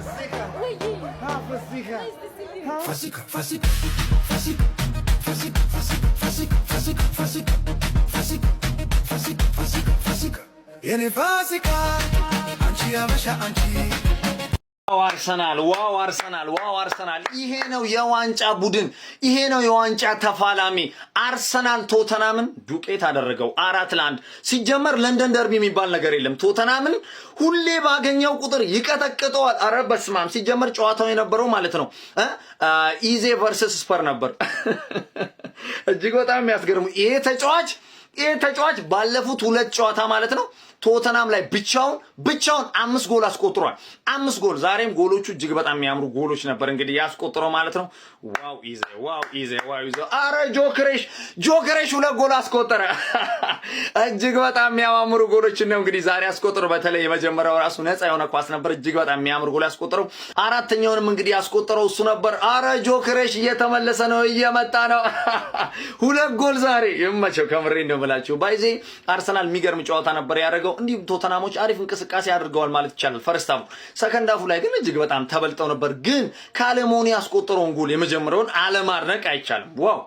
Fasica. Oui. Ah, Fasica. Nice to see you. Huh? Fasica, Fasica, Fasica, Fasica, Fasica, Fasica, Fasica, Fasica, Fasica, Fasica, Fasica, Fasica. Yeni Fasica, anchi abasha anchi. ዋው አርሰናል ይሄ ነው የዋንጫ ቡድን፣ ይሄ ነው የዋንጫ ተፋላሚ። አርሰናል ቶተናምን ዱቄት አደረገው 4-1። ሲጀመር ለንደን ደርቢ የሚባል ነገር የለም። ቶተናምን ሁሌ ባገኘው ቁጥር ይቀጠቅጠዋል። አረ በስማም። ሲጀመር ጨዋታው የነበረው ማለት ነው ኢዜ ቨርሰስ ስፐር ነበር። እጅግ በጣም የሚያስገርሙ ይሄ ተጫዋች ባለፉት 2 ጨዋታ ማለት ነው ቶተናም ላይ ብቻውን 5 ጎል አስቆጥሯል። 5 ጎል። ዛሬም ጎሎቹ እጅግ በጣም የሚያምሩ ጎሎች ነበር እንግዲህ ያስቆጥረው ማለት ነው። ዋው ኢዜ። አረ ጆከሬሽ 2 ጎል አስቆጠረ። እጅግ በጣም የሚያማምሩ ጎሎች ነው እንግዲህ ዛሬ ያስቆጥረው። በተለይ የመጀመሪያው ራሱ ነፃ የሆነ ኳስ ነበር፣ እጅግ በጣም የሚያምር ጎል ያስቆጠረው። አራተኛውንም እንግዲህ ያስቆጠረው እሱ ነበር። አረ ጆከሬሽ እየተመለሰ ነው፣ እየመጣ ነው። 2 ጎል ዛሬ ይመቸው። ከምሬ ነው የምላችሁ። ባይዜ አርሰናል የሚገርም ጨዋታ ነበር ያደረገው። እንዲሁም ቶተናሞች አሪፍ እንቅስቃሴ አድርገዋል ማለት ይቻላል። ፈርስት ሃፍ፣ ሰከንድ ሃፉ ላይ ግን እጅግ በጣም ተበልጠው ነበር። ግን ካለሞኒ ያስቆጠረውን ጎል የመጀመሪያውን አለማድነቅ አይቻልም። ዋው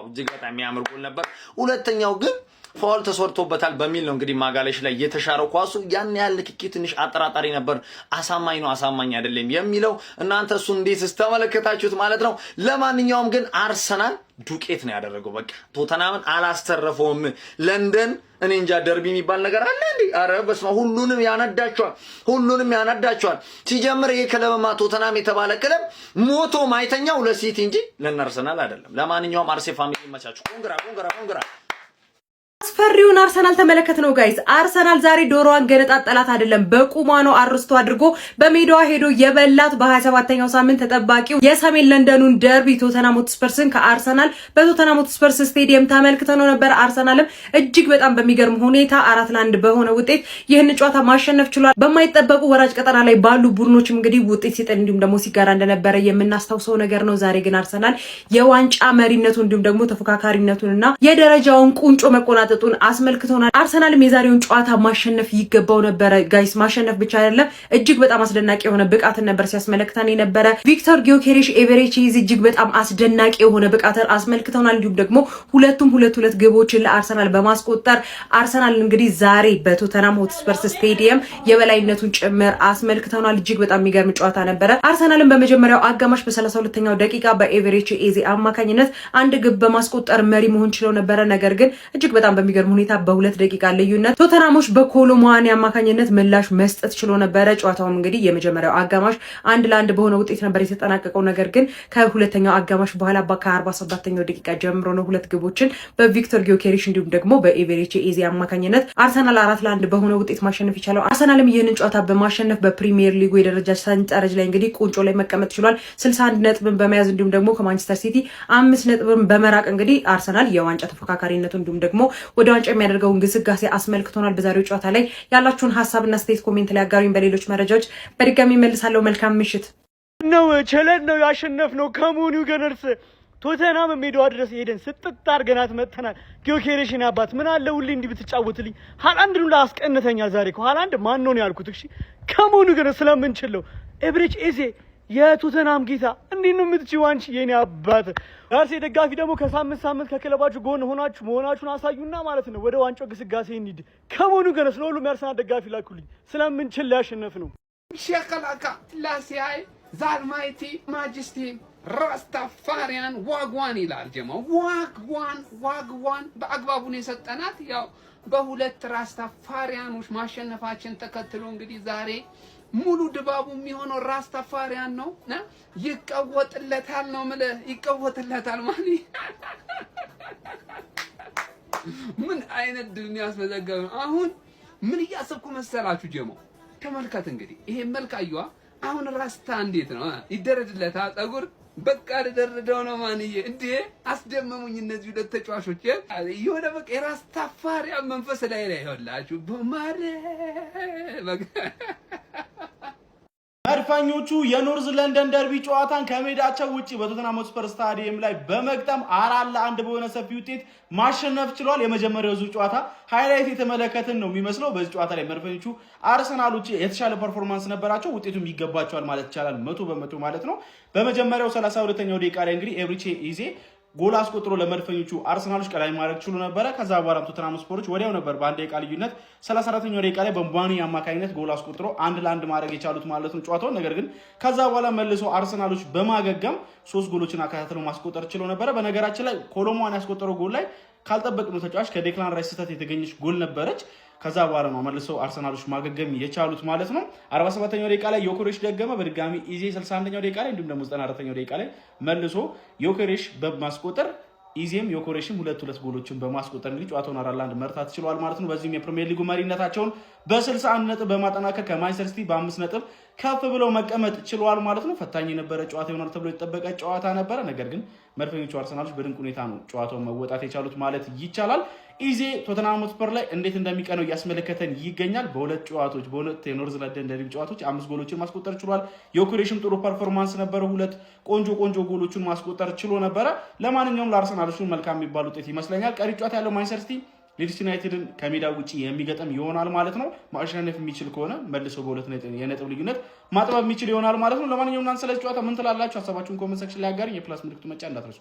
እጅግ በጣም የሚያምር ጎል ነበር። ሁለተኛው ግን ፋውል ተሰርቶበታል በሚል ነው እንግዲህ ማጋለሽ ላይ የተሻረው ኳሱ። ያን ያህል ንክኪ ትንሽ አጠራጣሪ ነበር። አሳማኝ ነው አሳማኝ አይደለም የሚለው እናንተ እሱ እንዴት ተመለከታችሁት ማለት ነው። ለማንኛውም ግን አርሰናል ዱቄት ነው ያደረገው። በቃ ቶተናምን አላስተረፈውም። ለንደን እኔ እንጃ ደርቢ የሚባል ነገር አለ እንዴ? አረ በስመ ሁሉንም ያናዳቸዋል። ሲጀምር ይሄ ክለብማ ቶተናም የተባለ ክለብ ሞቶ ማይተኛው ለሲቲ እንጂ ለአርሰናል አይደለም። ለማንኛውም አርሴ ፋሚሊ ይመቻችሁ። ኮንግራ አስፈሪውን አርሰናል ተመለከት ነው ጋይስ። አርሰናል ዛሬ ዶሮዋን ገነጣጠላት አይደለም፣ በቁማ ነው አርስቶ አድርጎ በሜዳዋ ሄዶ የበላት። በ27ኛው ሳምንት ተጠባቂው የሰሜን ለንደኑን ደርቢ ቶተንሃም ሆትስፐርስን ከአርሰናል በቶተንሃም ሆትስፐርስ ስቴዲየም ተመልክተነው ነበር። አርሰናልም እጅግ በጣም በሚገርም ሁኔታ 4-1 በሆነ ውጤት ይህን ጨዋታ ማሸነፍ ችሏል። በማይጠበቁ ወራጅ ቀጠና ላይ ባሉ ቡድኖችም እንግዲህ ውጤት ሲጥል እንዲሁም ደግሞ ሲጋራ እንደነበረ የምናስታውሰው ነገር ነው። ዛሬ ግን አርሰናል የዋንጫ መሪነቱ እንዲሁም ደግሞ ተፎካካሪነቱንና የደረጃውን ቁንጮ መቆናጠጡን አስመልክቶናል። አርሰናልም የዛሬውን ጨዋታ ማሸነፍ ይገባው ነበር ጋይስ። ማሸነፍ ብቻ አይደለም እጅግ በጣም አስደናቂ የሆነ ብቃትን ነበር ሲያስመለክተን የነበረ። ቪክተር ጊዮኬሬሽ ኤቨሬቺዝ እጅግ በጣም አስደናቂ የሆነ ብቃትን አስመልክቶናል። እንዲሁም ደግሞ ሁለቱም ሁለት ግቦችን ለአርሰናል በማስቆጠር አርሰናል እንግዲህ ዛሬ በቶተንሃም ሆትስፐርስ ስቴዲየም የበላይነቱን ጭምር አስመልክቶናል። እጅግ በጣም የሚገርም ጨዋታ ነበረ። አርሰናልም በመጀመሪያው አጋማሽ በ32ኛው ደቂቃ በኤቨሬቺዝ አማካኝነት 1 ግብ በማስቆጠር መሪ መሆን ችለው ነበረ። ነገር ግን እጅግ በጣም በሚገርም ሁኔታ በ2 ደቂቃ ልዩነት ቶተንሃሞች በኮሎሙዋኒ አማካኝነት ምላሽ መስጠት ችሎ ነበረ። ጨዋታውም እንግዲህ የመጀመሪያው አጋማሽ 1-1 በሆነ ውጤት ነበር የተጠናቀቀው። ነገር ግን ከሁለተኛው አጋማሽ በኋላ ከ47ኛው ደቂቃ ጀምሮ ነው 2 ግቦችን በቪክተር ጊዮኬሬሽ እንዲሁም ደግሞ በኤቨሬቺዝ አማካኝነት አርሰናል 4-1 በሆነ ውጤት ማሸነፍ ይቻላል። አርሰናልም ይህንን ጨዋታ በማሸነፍ በፕሪሚየር ሊጉ የደረጃ ሰንጠረዥ ላይ እንግዲህ ቁንጮ ላይ መቀመጥ ችሏል። 61 ነጥብን በመያዝ እንዲሁም ደግሞ ከማንቸስተር ሲቲ 5 ነጥብን በመራቅ እንግዲህ አርሰናል የዋንጫ ተፎካካሪነቱ እንዲሁም ደግሞ ወደ ዋንጫ የሚያደርገውን ግስጋሴ አስመልክቶናል። በዛሬው ጨዋታ ላይ ያላችሁን ሐሳብና ስቴት ኮሜንት ላይ አጋሩኝ። በሌሎች መረጃዎች በድጋሚ መልሳለሁ። መልካም ምሽት ነው። ቸለን ነው ያሸነፍነው ከሙኑ ገነርስ ቶተንሃም ሜዳዋ ድረስ ሄደን ስጥጥ አድርገናት መጥተናል። ጊዮኬሬሽን አባት ምን አለ ሁሌ እንዲህ ብትጫወትልኝ። ሃላንድን ላስቀንተኛል ዛሬ ሃላንድ ማን ነው ያልኩት። እሺ ከሙኑ ገነርስ ስለምንችለው ኤቨሬቺዝ የቶተንሃም ጌታ እንዴት ነው የምትችይው አንቺ የኔ አባት። አርሴ ደጋፊ ደግሞ ከሳምንት ከክለባችሁ ጎን ሆናችሁ መሆናችሁን አሳዩና ማለት ነው ወደ ዋንጫው ግስጋሴ እንሂድ። ከሞኑ ገና ስለሁሉም የአርሰናል ደጋፊ ላኩልኝ ስለምንችል ያሸነፍ ነው። ሸከላካ ላሲያይ ዛልማይቲ ማጅስቲ ራስታፋሪያን ዋግዋን ይላል ጀማው። ዋግዋን በአግባቡ ነው የሰጠናት። ያው በሁለት ራስታፋሪያኖች ማሸነፋችን ተከትሎ እንግዲህ ዛሬ ሙሉ ድባቡ የሚሆነው ራስታፋሪያን ነው። ይቀወጥለታል ነው ማለት ይቀወጥለታል ማለት ምን አይነት ድል ነው ያስመዘገበው። አሁን ምን እያሰብኩ መሰላችሁ ጀማው? ተመልከት እንግዲህ ይሄ መልክ አዩዋ። አሁን ራስታ እንዴት ነው ይደረድለታል? ፀጉር በቃ ደረደው ነው ማንዬ። እንዴ አስደመሙኝ እነዚህ 2 ተጫዋቾች። የሆነ በቃ የራስታፋሪያን መንፈስ ላይ ይኸውላችሁ በማረ መድፈኞቹ የኖርዝ ለንደን ደርቢ ጨዋታን ከሜዳቸው ውጪ በቶተንሃም ሆትስፐር ስታዲየም ላይ በመግጠም 4-1 በሆነ ሰፊ ውጤት ማሸነፍ ችሏል። የመጀመሪያው ዙር ጨዋታ ሃይላይት የተመለከትን ነው የሚመስለው። በዚህ ጨዋታ ላይ መድፈኞቹ አርሰናሎች የተሻለ ፐርፎርማንስ ነበራቸው፣ ውጤቱም ይገባቸዋል ማለት ይቻላል 100% ማለት ነው። በመጀመሪያው 32ኛው ደቂቃ ላይ እንግዲህ ኤብሪቼ ኢዜ ጎል አስቆጥሮ ለመድፈኞቹ አርሰናሎች ቀላይ ማድረግ ችሎ ነበረ። ከዛ በኋላ ቶተንሃም ስፖርቶች ወዲያው ነበር በአንድ ደቂቃ ልዩነት 34ኛው ደቂቃ ላይ በምባኒ አማካኝነት ጎል አስቆጥሮ 1-1 ማድረግ የቻሉት ማለት ነው ጨዋታው። ነገር ግን ከዛ በኋላ መልሶ አርሰናሎች በማገገም 3 ጎሎችን አከታትለው ማስቆጠር ችሎ ነበረ። በነገራችን ላይ ኮሎሞዋን ያስቆጠረው ጎል ላይ ካልጠበቅነው ተጫዋች ከዴክላን ራይስ ስህተት የተገኘች ጎል ነበረች። ከዛ በኋላ ነው መልሰው አርሰናሎች ማገገም የቻሉት ማለት ነው። 47ኛው ደቂቃ ላይ ዮኬሬሽ ደገመ፣ በድጋሚ ኢዜ 61ኛው ደቂቃ ላይ እንዲሁም ደግሞ 94ኛው ደቂቃ ላይ መልሶ ዮኬሬሽ በማስቆጠር ኢዜም ዮኬሬሽም 2 ጎሎችን በማስቆጠር እንግዲህ ጨዋታውን 4-1 መርታት ችሏል ማለት ነው። በዚህም የፕሪሚየር ሊጉ መሪነታቸውን በ61 ነጥብ በማጠናከር ከማንቸስተር ሲቲ በ5 ነጥብ ከፍ ብለው መቀመጥ ችሏል ማለት ነው። ፈታኝ የነበረ ጨዋታ ይሆናል ተብሎ የተጠበቀ ጨዋታ ነበረ። ነገር ግን መድፈኞቹ አርሰናሎች በድንቅ ሁኔታ ነው ጨዋታውን መወጣት የቻሉት ማለት ይቻላል። ኢዜ ቶተንሃም ሆትስፐር ላይ እንዴት እንደሚቀነው እያስመለከተን ይገኛል። በሁለት የኖርዝ ለንደን ደርቢ ጨዋታዎች 5 ጎሎችን ማስቆጠር ችሏል። ዮኬሬሽም ጥሩ ፐርፎርማንስ ነበረ፣ 2 ቆንጆ ጎሎችን ማስቆጠር ችሎ ነበረ። ለማንኛውም ለአርሰናሎች መልካም የሚባል ውጤት ይመስለኛል። ቀሪ ጨዋታ ያለው ማንቸስተር ሲቲ ሊድስ ዩናይትድን ከሜዳ ውጪ የሚገጥም ይሆናል ማለት ነው። ማሸነፍ የሚችል ከሆነ መልሶ በ2 የነጥብ ልዩነት ማጥበብ የሚችል ይሆናል ማለት ነው። ለማንኛውም እናንተ ስለዚህ ጨዋታ ምን ትላላችሁ? ሀሳባችሁን ኮሜንት ሴክሽን ላይ አጋሩኝ። የፕላስ ምልክቱ መጫ እንዳትረሱ።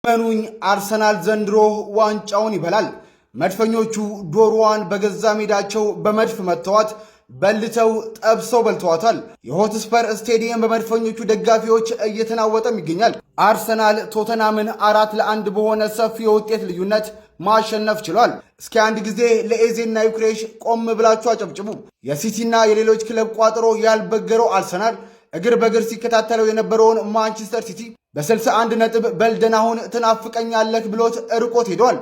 መኑኝ አርሰናል ዘንድሮ ዋንጫውን ይበላል። መድፈኞቹ ዶሮዋን በገዛ ሜዳቸው በመድፍ መጥተዋት በልተው ጠብሰው በልተዋታል። የሆትስፐር ስቴዲየም በመድፈኞቹ ደጋፊዎች እየተናወጠም ይገኛል። አርሰናል ቶተንሃምን 4-1 በሆነ ሰፊ የውጤት ልዩነት ማሸነፍ ችሏል። እስኪ አንድ ጊዜ ለኤዜና ዩክሬሽ ቆም ብላችሁ አጨብጭቡ። የሲቲና የሌሎች ክለብ ቋጥሮ ያልበገረው አርሰናል እግር በእግር ሲከታተለው የነበረውን ማንቸስተር ሲቲ በ61 ነጥብ በልደናሁን ትናፍቀኛለህ ብሎት ርቆት ሄዷል።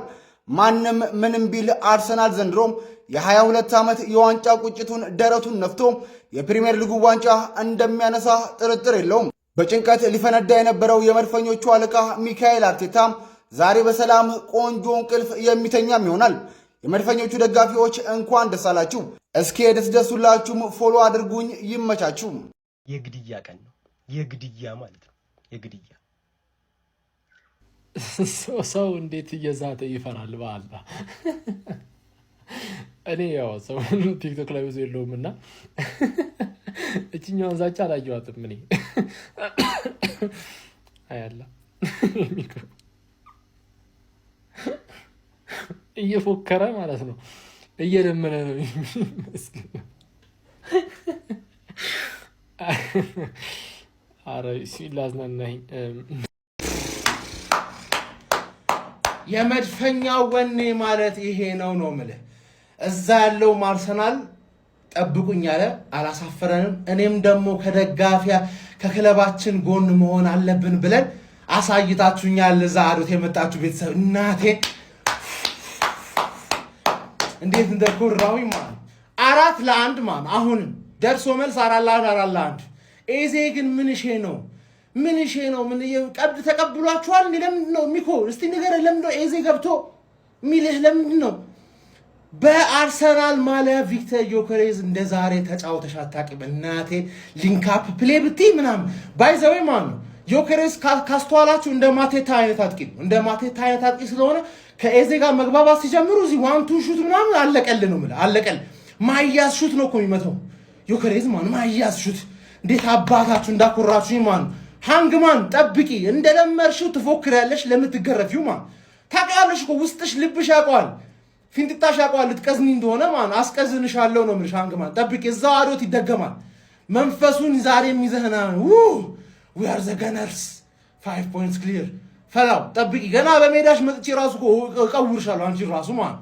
ማንም ምንም ቢል አርሰናል ዘንድሮም የ22 ዓመት የዋንጫ ቁጭቱን ደረቱን ነፍቶ የፕሪሚየር ሊጉ ዋንጫ እንደሚያነሳ ጥርጥር የለውም። በጭንቀት ሊፈነዳ የነበረው የመድፈኞቹ አለቃ ሚካኤል አርቴታም ዛሬ በሰላም ቆንጆ እንቅልፍ የሚተኛም ይሆናል። የመድፈኞቹ ደጋፊዎች እንኳን ደስ አላችሁ። እስኪ ደስደሱላችሁም ፎሎ አድርጉኝ። ይመቻችሁ። የግድያ ቀን ነው። የግድያ ማለት ነው። የግድያ ሰው እንዴት እየዛተ ይፈራል? በአላ እኔ ያው ሰው ቲክቶክ ላይ ብዙ የለውም እና እችኛውን ዛቻ አላየኋትም። እኔ አያላ እየፎከረ ማለት ነው፣ እየለመነ ነው የሚመስል። አረ ሲላዝናናኝ የመድፈኛው ወኔ ማለት ይሄ ነው የምልህ። እዛ ያለው አርሰናል ጠብቁኝ አለ፣ አላሳፈረንም። እኔም ደግሞ ከደጋፊያ ከክለባችን ጎን መሆን አለብን ብለን አሳይታችሁኛል። እዛ አዶት የመጣችሁ ቤተሰብ እናቴ እንዴት እንደኮራውኝ ማለት 4-1 ማለት አሁንም ደርሶ መልስ 4-1 ኤዜ ግን ምንሼ ነው? ምን ቀብድ ተቀብሏችኋል? ለምንድን ነው ሚኮ እስቲ ንገረን። ለምንድን ነው ኤዜ ገብቶ ሚልህ? ለምንድን ነው በአርሰናል ማሊያ ቪክተር ዮኬሬዝ እንደ ዛሬ ተጫውተሽ አታውቂም? እናቴ ሊንካፕ ፕሌይ ብትይ ምናምን ባይዘዌ ማለት ነው። ዮኬሬዝ ካስተዋላችሁ እንደ ማቴታ አይነት አጥቂ ነው። እንደ ማቴታ አይነት አጥቂ ስለሆነ ከኤዜ ጋር መግባባት ሲጀምሩ እዚህ 1-2 ሹት ምናምን አለቀል ነው ማለት አለቀል። ማያዝ ሹት ነው እኮ የሚመታው ዮኬሬዝ ማለት ማያዝ ሹት። እንዴት አባታችሁ እንዳኮራችሁኝ ማለት ነው። ሃንግማን ጠብቂ፣ እንደለመርሽው ትፎክሪያለሽ ለምትገረፊው ማለት ታውቂያለሽ እኮ ውስጥሽ ልብሽ ያውቀዋል፣ ፊንጥጣሽ ያውቀዋል። ልትቀዝኒ እንደሆነ ማለት አስቀዝንሻለሁ ነው የምልሽ። ሃንግማን ጠብቂ፣ እዛው አዶት ይደገማል። መንፈሱን ዛሬ የሚዘህና we are the gunners 5 points clear ፈላው ጠብቂ። ገና በሜዳሽ መጥቼ ራሱ እቀውርሻለሁ አንቺ ራሱ ማለት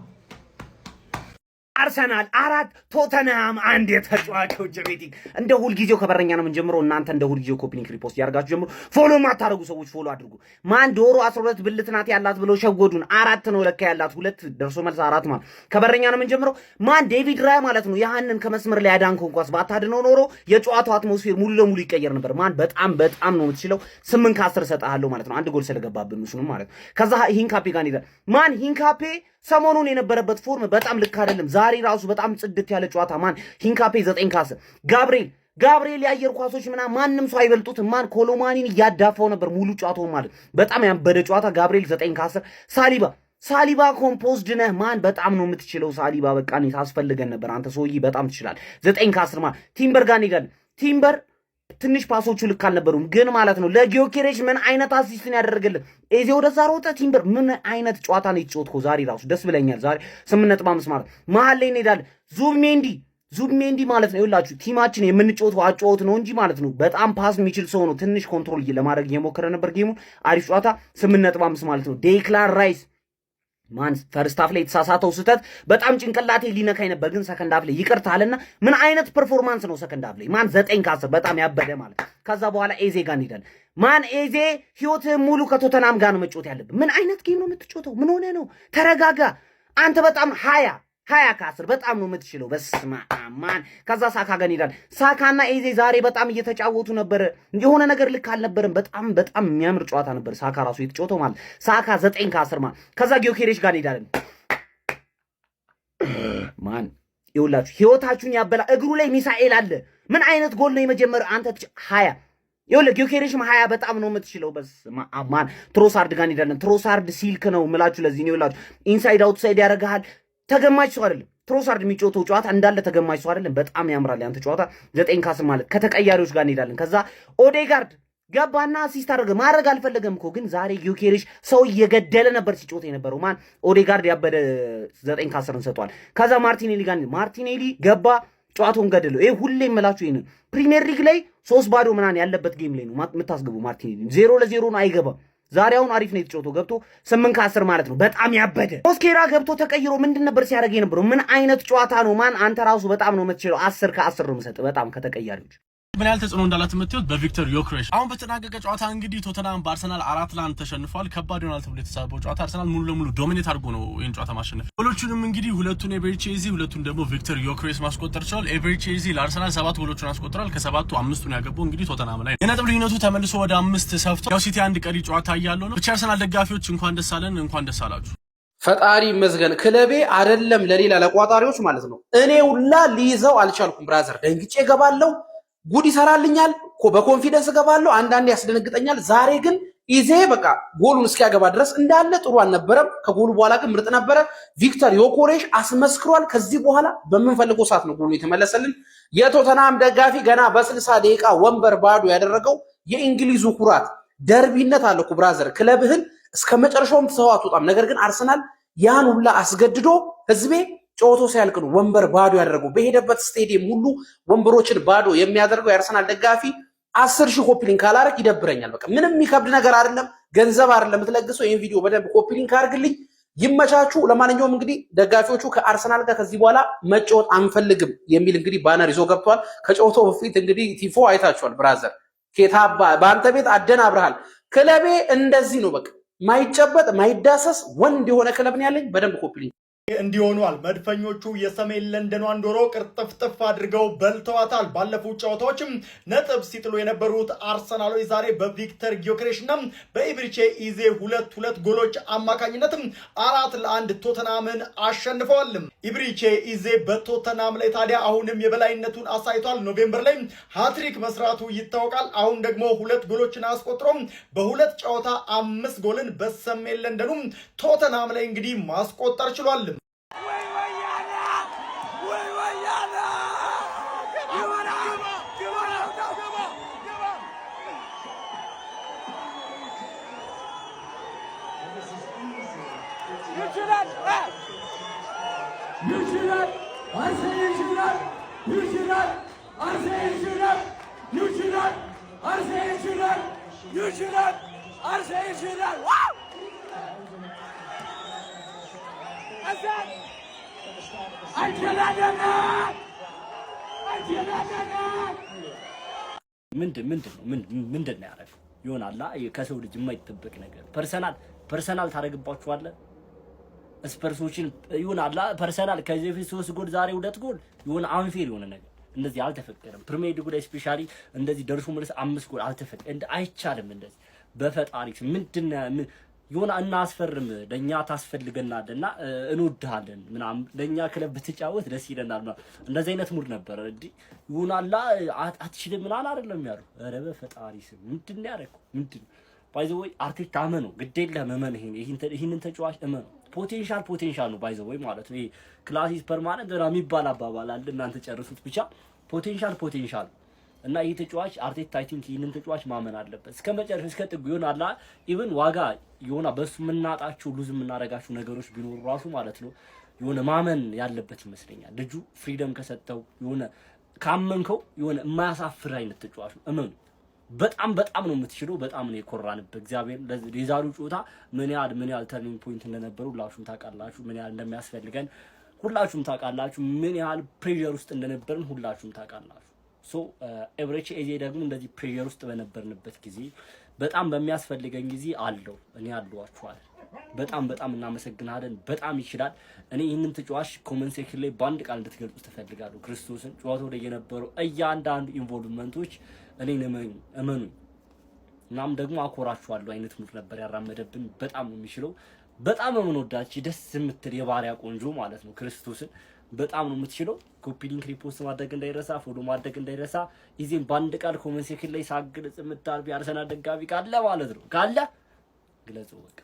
አርሰናል 4 ቶተንሃም 1 የተጫዋቾች ሬቲንግ እንደ ሁልጊዜው ከበረኛ ነው የምንጀምረው። እናንተ እንደ ሁልጊዜው ኮፒኒንግ ሪፖስት ያርጋችሁ ጀምሩ። ፎሎ ማታረጉ ሰዎች ፎሎ አድርጉ። ማን ዶሮ 12 ብልት ናት ያላት ብለው ሸጎዱን። 4 ነው ለካ ያላት፣ 2 ደርሶ መልስ 4 ማለት ከበረኛ ነው የምንጀምረው። ማን ዴቪድ ራያ ማለት ነው። ያንን ከመስመር ላይ ያዳንከው እንኳን ባታድነው ኖሮ የጨዋታው አትሞስፌር ሙሉ ለሙሉ ይቀየር ነበር። ማን በጣም ነው የምትችለው። 8 ከ10 ሰጣለሁ ማለት ነው። አንድ ጎል ስለገባብን እሱንም ማለት ከዛ ሂንካፔ ጋር ይላል። ማን ሂንካፔ ሰሞኑን የነበረበት ፎርም በጣም ልክ አይደለም። ዛሬ ራሱ በጣም ጽድት ያለ ጨዋታ ማን ሂንካፔ 9 ከ10 ጋብሪኤል ጋብርኤል የአየር ኳሶች ምናምን ማንም ሰው አይበልጡትም። ማን ኮሎማኒን እያዳፋው ነበር ሙሉ ጨዋታው ማለት በጣም ያበደ ጨዋታ። ጋብርኤል 9 ከ10 ሳሊባ ኮምፖዝድ ነህ ማን በጣም ነው የምትችለው ሳሊባ በቃ እኔ ታስፈልገን ነበር አንተ ሰውዬ በጣም ትችላለህ 9 ከ10 ማን ቲምበር ጋር እንሄዳለን ቲምበር ትንሽ ፓሶቹ ልክ አልነበሩም ግን ማለት ነው ለጊዮኬሬሽ ምን አይነት አሲስትን ያደረገልን ኤዜ ወደዛ ሮጠ ቲምበር ምን አይነት ጨዋታ ነው የተጫወተው ዛሬ ራሱ ደስ ብለኛል ዛሬ 8.5 ማለት መሀል ላይ እንሄዳለን ዙብሜንዲ ማለት ነው ይኸውላችሁ ቲማችን የምንጫወተው አጫወት ነው እንጂ ማለት ነው በጣም ፓስ የሚችል ሰው ነው ትንሽ ኮንትሮል ለማድረግ እየሞከረ ነበር ጌሙን አሪፍ ጨዋታ 8.5 ማለት ነው ዴክላን ራይስ ማን ፈርስት ሃፍ ላይ የተሳሳተው ስህተት በጣም ጭንቅላቴ ሊነካኝ ነበር ግን ሰከንድ ሃፍ ላይ ይቅርታልና ምን አይነት ፐርፎርማንስ ነው ሰከንድ ሃፍ ላይ ማን 9 ከ10 በጣም ያበደ ማለት ከዛ በኋላ ኤዜ ጋር እንሄዳለን ማን ኤዜ ህይወት ሙሉ ከቶተናም ጋር ነው መጫወት ያለብን ምን አይነት ጌም ነው የምትጫወተው ምን ሆነ ነው ተረጋጋ አንተ በጣም 20 ከ10 በጣም ነው የምትችለው በስማ ማን ከዛ ሳካ ጋር እንሄዳለን ሳካና ኤዜ ዛሬ በጣም እየተጫወቱ ነበር የሆነ ነገር ልክ አልነበረም በጣም የሚያምር ጨዋታ ነበር ሳካ ራሱ የተጫወተው ማለት ሳካ 9 ከ10 ማን ከዛ ጊዮኬሬሽ ጋር እንሄዳለን ማን ይውላችሁ ህይወታችሁን ያበላ እግሩ ላይ ሚሳኤል አለ ምን አይነት ጎል ነው የመጀመሪያው አንተ 20 ይውላ ጊዮኬሬሽም 20 በጣም ነው የምትችለው በስማ ማን ትሮሳርድ ጋር እንሄዳለን ትሮሳርድ ሲልክ ነው ምላችሁ ለዚህ ነው ይውላችሁ ኢንሳይድ አውትሳይድ ያደርጋል ተገማች ሰው አይደለም ትሮሳርድ የሚጫወተው ጨዋታ እንዳለ ተገማች ሰው አይደለም በጣም ያምራል ያንተ ጨዋታ 9 ከ10 ማለት ከተቀያሪዎች ጋር እንሄዳለን ከዛ ኦዴጋርድ ገባና አሲስት አደረገ ማድረግ አልፈለገም እኮ ግን ዛሬ ጊዮኬሬሽ ሰው እየገደለ ነበር ሲጫወት የነበረው ማን ኦዴጋርድ ያበደ 9 ከ10 እንሰጠዋል ከዛ ማርቲኔሊ ጋር ማርቲኔሊ ገባ ጨዋታውን ገደለው ይሄ ሁሌ የምላችሁ ይሄን ፕሪሚየር ሊግ ላይ 3-0 ምናምን ያለበት ጌም ላይ ነው የምታስገቡ ማርቲኔሊ 0-0 ነው አይገባም ዛሬውን አሪፍ ነው የተጫወተው ገብቶ 8 ከ10 ማለት ነው በጣም ያበደ ሞስኬራ ገብቶ ተቀይሮ ምንድን ነበር ሲያደርግ የነበረው ምን አይነት ጨዋታ ነው ማን አንተ ራሱ በጣም ነው የምትችለው 10 ከ10 ነው የምሰጥ በጣም ከተቀያሪዎች ምን ያህል ተጽዕኖ እንዳላት የምትዩት በቪክተር ዮክሬሽ አሁን በተጠናቀቀ ጨዋታ እንግዲህ ቶተናም በአርሰናል 4-1 ተሸንፏል ከባድ ይሆናል ተብሎ የተሳበው ጨዋታ አርሰናል ሙሉ ለሙሉ ዶሚኔት አድርጎ ነው ይሄን ጨዋታ ማሸነፍ ጎሎቹንም እንግዲህ ሁለቱን ኤቨርቼዚ ሁለቱን ደግሞ ቪክተር ዮክሬሽ ማስቆጠር ቻለ ኤቨርቼዚ ለአርሰናል 7 ጎሎችን አስቆጥሯል ከሰባቱ 5ቱን ያገባው እንግዲህ ቶተናም ላይ የነጥብ ልዩነቱ ተመልሶ ወደ 5 ሰፍቷል ያው ሲቲ አንድ ቀሪ ጨዋታ ያለው ነው ብቻ አርሰናል ደጋፊዎች እንኳን ደስ አለን እንኳን ደስ አላችሁ ፈጣሪ ይመስገን ክለቤ አይደለም ለሌላ ለቋጣሪዎች ማለት ነው እኔ ሁላ ሊይዘው አልቻልኩም ብራዘር ደንግጬ ገባለው ጉድ ይሰራልኛል በኮንፊደንስ ገባለው አንዳንዴ ያስደነግጠኛል ዛሬ ግን ኢዜ በቃ ጎሉን እስኪያገባ ድረስ እንዳለ ጥሩ አልነበረም ከጎሉ በኋላ ግን ምርጥ ነበረ ቪክተር ዮክሬሽ አስመስክሯል ከዚህ በኋላ በመንፈልገው ሰዓት ነው ጎሉ የተመለሰልን የቶተናም ደጋፊ ገና በ60 ደቂቃ ወንበር ባዶ ያደረገው የእንግሊዙ ኩራት ደርቢነት አለኩ ብራዘር ክለብህን እስከመጨረሻውም ተሰው አትወጣም ነገር ግን አርሰናል ያን ሁላ አስገድዶ ህዝቤ ጨዋታው ሲያልቅ ነው ወንበር ባዶ ያደረገው በሄደበት ስቴዲየም ሁሉ ወንበሮችን ባዶ የሚያደርገው የአርሰናል ደጋፊ 10,000 ኮፒ ሊንክ ካላረክ ይደብረኛል በቃ ምንም የሚከብድ ነገር አይደለም ገንዘብ አይደለም የምትለግሰው ይሄን ቪዲዮ በደንብ ኮፒ ሊንክ አድርግልኝ ይመቻቹ ለማንኛውም እንግዲህ ደጋፊዎቹ ከአርሰናል ጋር ከዚህ በኋላ መጫወት አንፈልግም የሚል እንግዲህ ባነር ይዞ ገብቷል ከጨዋታው በፊት እንግዲህ ቲፎ አይታችኋል ብራዘር ኬታባ በአንተ ቤት አደናብረሃል ክለቤ እንደዚህ ነው በቃ ማይጨበጥ ማይዳሰስ ወንድ የሆነ ክለብ ነው ያለኝ በደንብ ኮፒ ሊንክ እንዲሆኗል መድፈኞቹ የሰሜን ለንደኗን ዶሮ ቅርጥፍጥፍ አድርገው በልተዋታል ባለፉት ጨዋታዎችም ነጥብ ሲጥሉ የነበሩት አርሰናሎች ዛሬ በቪክተር ጊዮኬሬሽና በኢብሪቼ ኢዜ ሁለት ጎሎች አማካኝነትም 4-1 ቶተናምን አሸንፈዋል ኢብሪቼ ኢዜ በቶተናም ላይ ታዲያ አሁንም የበላይነቱን አሳይቷል ኖቬምበር ላይ ሃትሪክ መስራቱ ይታወቃል አሁን ደግሞ 2 ጎሎችን አስቆጥሮ በሁለት ጨዋታ 5 ጎልን በሰሜን ለንደኑ ቶተናም ላይ እንግዲህ ማስቆጠር ችሏል ምንድን ነው ያደረገው ይሆናል ከሰው ልጅ የማይጠበቅ ነገር ፐርሰናል ታደርግባችኋለህ ስፐርሶችን ይሆናል ፐርሰናል ከዚህ በፊት 3 ጎል ዛሬ 2 ጎል ይሆን አንፌር የሆነ ነገር እንደዚህ አልተፈቀደም ፕሪሚየር ሊግ ላይ ስፔሻሊ እንደዚህ ደርሶ መልስ 5 ጎል አልተፈቀደም አይቻልም እንደዚህ በፈጣሪ ምንድነው ይሆን እናስፈርም ለኛ ታስፈልገናልና እንወድሃለን ምናምን ለኛ ክለብ ብትጫወት ደስ ይለናል ነው እንደዚህ አይነት ሙድ ነበር እንዴ ይሆናላ አትችልም ምናምን አይደለም ያሉ ኧረ በፈጣሪ ስም ምንድን ነው ያደረኩ ምንድን ባይ ዘ ወይ አርቴታ አመኑ ግዴለ መመን ይሄንን ተጫዋች አመኑ ፖቴንሻል ነው ባይ ዘ ወይ ማለት ነው ክላሲስ ፐርማነንት ነው የሚባል አባባል አለ እናንተ ጨርሱት ብቻ ፖቴንሻል እና ይሄ ተጫዋች አርቴታ አይ ቲንክ ይሄንን ተጫዋች ማመን አለበት እስከ መጨረሻ እስከ ጥጉ ይሆናል ኢቭን ዋጋ ይሆና በሱ ምናጣቸው ሉዝ ምናረጋቸው ነገሮች ቢኖር ራሱ ማለት ነው ይሆነ ማመን ያለበት ይመስለኛል ልጁ ፍሪደም ከሰጠው ይሆነ ካመንከው ይሆነ የማያሳፍር አይነት ተጫዋች ነው እመኑ በጣም ነው የምትችለው በጣም ነው የኮራንበት እግዚአብሔር ለዛሬው ጨዋታ ምን ያህል ተርኒንግ ፖይንት እንደነበሩ ሁላችሁም ታውቃላችሁ ምን ያህል እንደሚያስፈልገን ሁላችሁም ታውቃላችሁ ምን ያህል ፕሬሸር ውስጥ እንደነበርን ሁላችሁም ታውቃላችሁ ሶ ኤብሬቺ ኤዜ ደግሞ እንደዚህ ፕሬሸር ውስጥ በነበርንበት ጊዜ በጣም በሚያስፈልገን ጊዜ አለው እኔ አሏችኋል በጣም እናመሰግናለን በጣም ይችላል እኔ ይሄንን ተጫዋች ኮሜንት ሴክሽን ላይ ባንድ ቃል እንድትገልጹ ተፈልጋለሁ ክርስቶስን ጨዋታው ላይ የነበረው እያንዳንዱ ኢንቮልቭመንቶች እኔን እመኑ እናም ደግሞ አኮራችኋለሁ አይነት ሙድ ነበር ያራመደብን በጣም ነው የሚችለው በጣም ነው የምንወዳችሁ ደስ የምትል የባሪያ ቆንጆ ማለት ነው ክርስቶስን በጣም ነው የምትችለው ኮፒ ሊንክ ሪፖስት ማድረግ እንዳይረሳ ፎሎ ማድረግ እንዳይረሳ ይዜን ባንድ ቃል ኮሜንት ሴክሽን ላይ ሳግልጽ የምታርቢ አርሰናል ደጋፊ ካለ ማለት ነው ካለ ግለጹ በቃ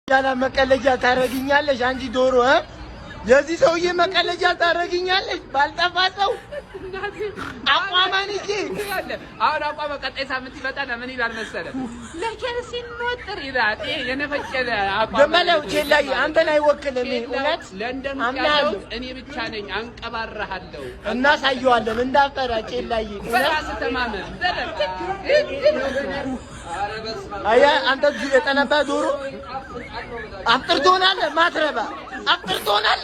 ያላ መቀለጃ ታረግኛለሽ አንቺ ዶሮ የዚህ ሰውዬ መቀለጃ ታረግኛለሽ ባልጠፋ ሰው አቋማን እሺ አሁን አቋማ ቀጣይ ሳምንት ይመጣል ምን ይላል መሰለህ ለቼልሲ እንወጥር ይላል የነፈጨለ አቋም ደመለው ቼላይ አንተን አይወክልም እውነት ለንደን ያለው እኔ ብቻ ነኝ አንቀባራሃለሁ እናሳየዋለን እንዳፈራ ቼላይ በራስ ተማመን አያ አንተ የጠነባ ዶሮ አፍጥርቶናል ማትረባ አፍጥርቶናል